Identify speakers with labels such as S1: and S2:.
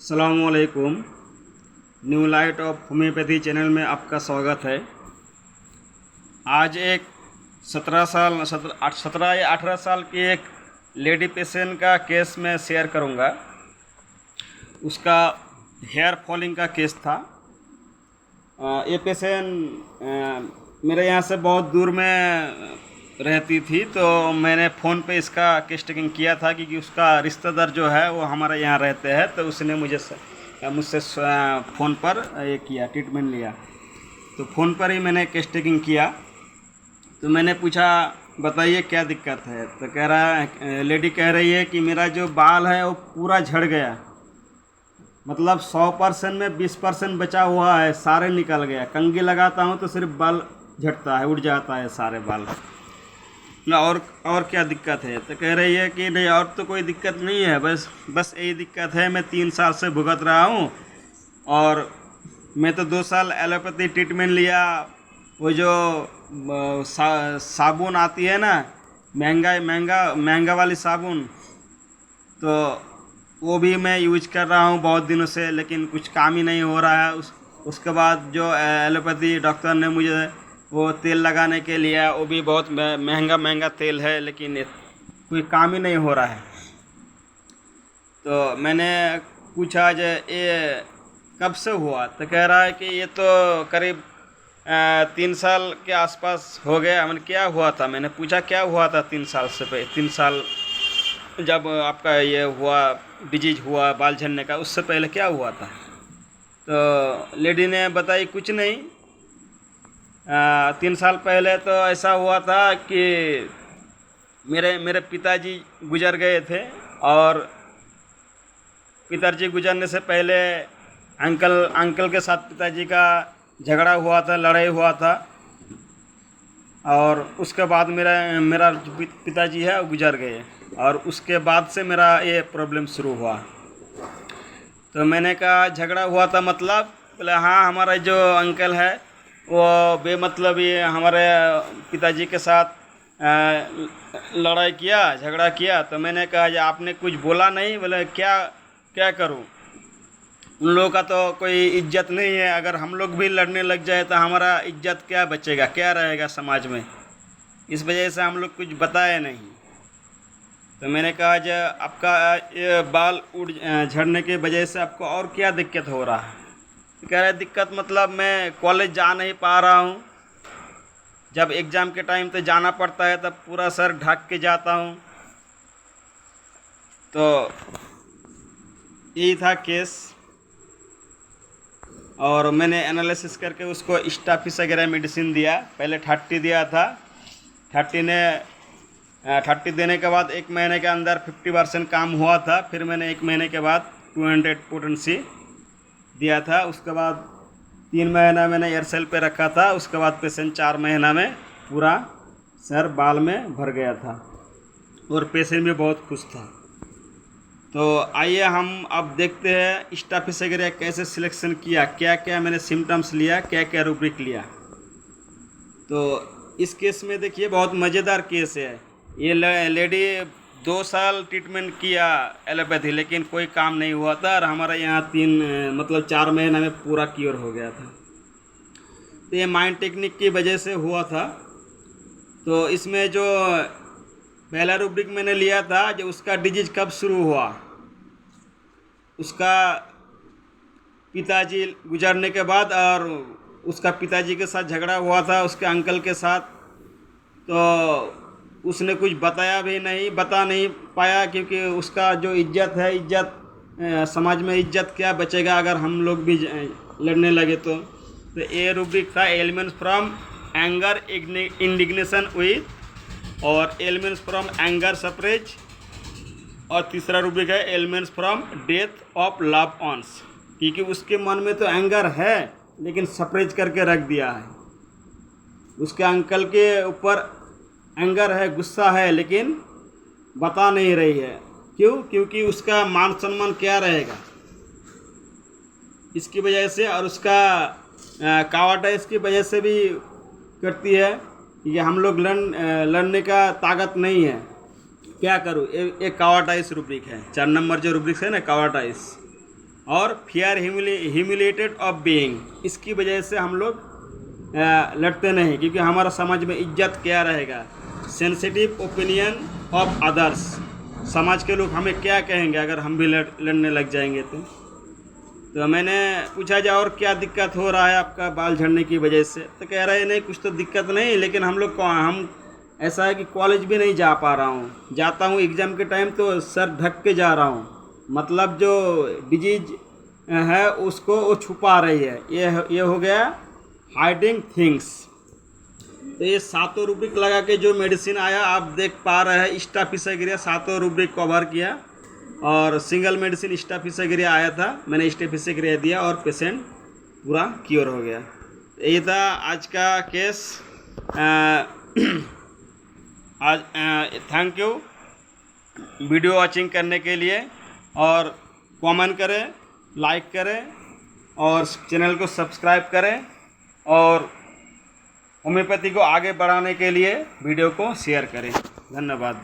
S1: अस्सलामुअलैकुम। New light of homeopathy channel में आपका स्वागत है। आज एक 17 या 18 साल की एक लेडी पेशेंट का केस मैं शेयर करूंगा। उसका हेयर फॉलिंग का केस था। ये पेशेंट मेरे यहाँ से बहुत दूर में रहती थी, तो मैंने फ़ोन पे इसका केस टेकिंग किया था क्योंकि उसका रिश्तेदार जो है वो हमारे यहाँ रहते हैं, तो उसने मुझसे फ़ोन पर ये किया, ट्रीटमेंट लिया। तो फ़ोन पर ही मैंने केस टेकिंग किया। तो मैंने पूछा बताइए क्या दिक्कत है। तो कह रहा है, लेडी कह रही है कि मेरा जो बाल है वो पूरा झड़ गया, मतलब 100% में 20% बचा हुआ है, सारे निकल गया। कंघी लगाता हूँ तो सिर्फ बाल झड़ता है, उड़ जाता है सारे बाल। और क्या दिक्कत है। तो कह रही है कि नहीं और तो कोई दिक्कत नहीं है, बस यही दिक्कत है। मैं 3 साल से भुगत रहा हूँ और मैं तो 2 साल एलोपैथी ट्रीटमेंट लिया। वो जो साबुन आती है ना, महंगा वाली साबुन, तो वो भी मैं यूज कर रहा हूँ बहुत दिनों से, लेकिन कुछ काम ही नहीं हो रहा है। उसके बाद जो एलोपैथी डॉक्टर ने मुझे वो तेल लगाने के लिए, वो भी बहुत महंगा तेल है, लेकिन कोई काम ही नहीं हो रहा है। तो मैंने पूछा जो ये कब से हुआ। तो कह रहा है कि ये तो करीब 3 साल के आसपास हो गया। मैंने क्या हुआ था, मैंने पूछा क्या हुआ था 3 साल से पहले, 3 साल जब आपका ये हुआ, डिजीज हुआ बाल झड़ने का, उससे पहले क्या हुआ था। तो लेडी ने बताई कुछ नहीं। 3 साल पहले तो ऐसा हुआ था कि मेरे पिताजी गुजर गए थे, और पिताजी गुजरने से पहले अंकल के साथ पिताजी का झगड़ा हुआ था, लड़ाई हुआ था, और उसके बाद मेरा जो पिताजी है वो गुजर गए, और उसके बाद से मेरा ये प्रॉब्लम शुरू हुआ। तो मैंने कहा झगड़ा हुआ था मतलब, बोले हाँ हमारा जो अंकल है वो बेमतलब ये हमारे पिताजी के साथ लड़ाई किया, झगड़ा किया। तो मैंने कहा कि आपने कुछ बोला नहीं। बोले क्या करूं, उन लोगों का तो कोई इज्जत नहीं है, अगर हम लोग भी लड़ने लग जाए तो हमारा इज्जत क्या बचेगा, क्या रहेगा समाज में। इस वजह से हम लोग कुछ बताए नहीं। तो मैंने कहा जो आपका ये बाल झड़ने की वजह से आपको और क्या दिक्कत हो रहा है। तो कह रहे दिक्कत मतलब मैं कॉलेज जा नहीं पा रहा हूँ, जब एग्ज़ाम के टाइम पे जाना पड़ता है तब पूरा सर ढक के जाता हूँ। तो यही था केस, और मैंने एनालिसिस करके उसको स्टाफिस वगैरह मेडिसिन दिया। पहले 30 दिया था, 30 देने के बाद 1 महीने के अंदर 50% काम हुआ था। फिर मैंने 1 महीने के बाद 200 पोटेंसी दिया था। उसके बाद 3 महीना मैंने एयरसेल पे रखा था। उसके बाद पेशेंट 4 महीना में पूरा सर बाल में भर गया था, और पेशेंट भी बहुत खुश था। तो आइए हम अब देखते हैं स्टाफिस वगैरह कैसे सिलेक्शन किया, क्या क्या मैंने सिम्टम्स लिया, क्या क्या रूब्रिक लिया। तो इस केस में देखिए बहुत मज़ेदार केस है। ये लेडी 2 साल ट्रीटमेंट किया एलोपैथी, लेकिन कोई काम नहीं हुआ था, और हमारे यहाँ 4 महीना में पूरा क्योर हो गया था। तो ये माइंड टेक्निक की वजह से हुआ था। तो इसमें जो पहला रूब्रिक मैंने लिया था, जो उसका डिजीज कब शुरू हुआ, उसका पिताजी गुजरने के बाद, और उसका पिताजी के साथ झगड़ा हुआ था उसके अंकल के साथ। तो उसने कुछ बता नहीं पाया, क्योंकि उसका जो इज्जत है, समाज में इज्जत क्या बचेगा अगर हम लोग भी लड़ने लगे। तो ये रूब्रिक था elements from anger indignation with, और एलिमेंट्स फ्रॉम एंगर सप्रेज, और तीसरा रूब्रिक है elements from death of love ones, क्योंकि उसके मन में तो एंगर है लेकिन सप्रेज करके रख दिया है। उसके अंकल के ऊपर एंगर है, गुस्सा है, लेकिन बता नहीं रही है। क्यों? क्योंकि उसका मान सम्मान क्या रहेगा इसकी वजह से, और उसका कावाटाइस की वजह से भी करती है कि हम लोग लड़ने का ताकत नहीं है, क्या करूँ। एक कावाटाइस रूब्रिक है, 4 नंबर जो रूब्रिक है ना, कावाटाइस। और फियर ह्यूमिलेटेड ऑफ बीइंग, इसकी वजह से हम लोग लड़ते नहीं, क्योंकि हमारा समाज में इज्जत क्या रहेगा। सेंसिटिव ओपिनियन ऑफ अदर्स, समाज के लोग हमें क्या कहेंगे अगर हम भी लड़ने लग जाएंगे तो मैंने पूछा जा और क्या दिक्कत हो रहा है आपका बाल झड़ने की वजह से, तो कह रहा है नहीं कुछ तो दिक्कत नहीं, लेकिन हम ऐसा है कि कॉलेज भी नहीं जा पा रहा हूँ, जाता हूँ एग्ज़ाम के टाइम तो सर ढक के जा रहा हूँ, मतलब जो डिजीज है उसको वो छुपा रही है। ये हो गया हाइडिंग थिंग्स। तो ये 7 रूब्रिक लगा के जो मेडिसिन आया आप देख पा रहे हैं, स्टाफिलोकोकस 7 रूब्रिक कवर किया और सिंगल मेडिसिन स्टाफिलोकोकस आया था, मैंने स्टाफिलोकोकस दिया और पेशेंट पूरा क्योर हो गया। ये था आज का केस। आज थैंक यू वीडियो वॉचिंग करने के लिए, और कमेंट करें, लाइक करें और चैनल को सब्सक्राइब करें, और होम्योपैथी को आगे बढ़ाने के लिए वीडियो को शेयर करें। धन्यवाद।